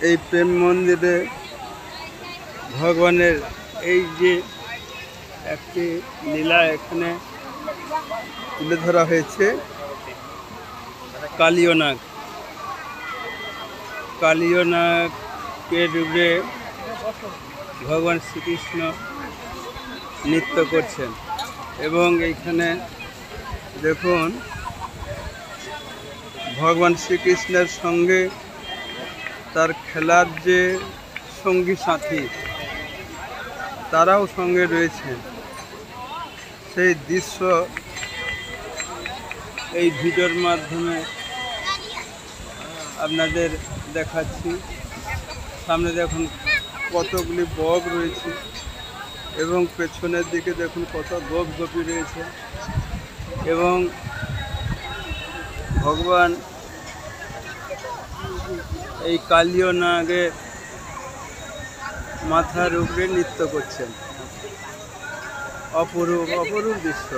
এই প্রেম মন্দিরে ভগবানের এই যে একটি লীলা এখানে তুলে ধরা হয়েছে। কালীয় নাগ, কালীয় নাগের রূপে ভগবান শ্রীকৃষ্ণ নৃত্য করছেন এবং এইখানে দেখুন ভগবান শ্রীকৃষ্ণের সঙ্গে তার খেলার যে সঙ্গী সাথী তারাও সঙ্গে রয়েছেন। সেই দৃশ্য এই ভিডিওর মাধ্যমে আপনাদের দেখাচ্ছি। সামনে দেখুন কতগুলি বক রয়েছে এবং পেছনের দিকে দেখুন কত গোপ গোপী রয়েছে এবং ভগবান এই কালীয় নাগের মাথার উপরে নৃত্য করছেন। অপরূপ অপরূপ দৃশ্য।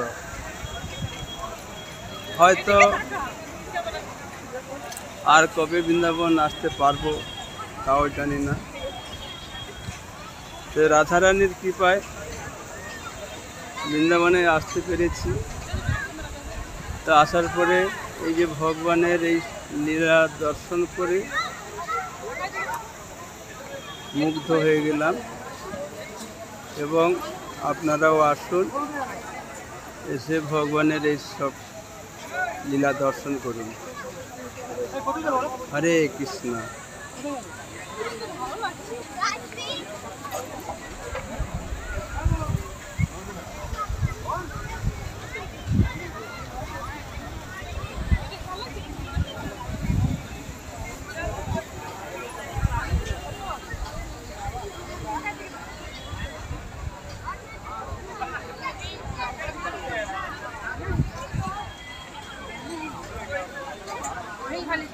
হয়তো আর কবে বৃন্দাবন আসতে পারবো তাও জানি না। তো রাধারানীর কৃপায় বৃন্দাবনে আসতে পেরেছি। তো আসার পরে এই যে ভগবানের এই লীলা দর্শন করে মুগ্ধ হয়ে গেলাম এবং আপনারাও আসুন, এসে ভগবানের এই সব লীলা দর্শন করুন। হরে কৃষ্ণ। खाली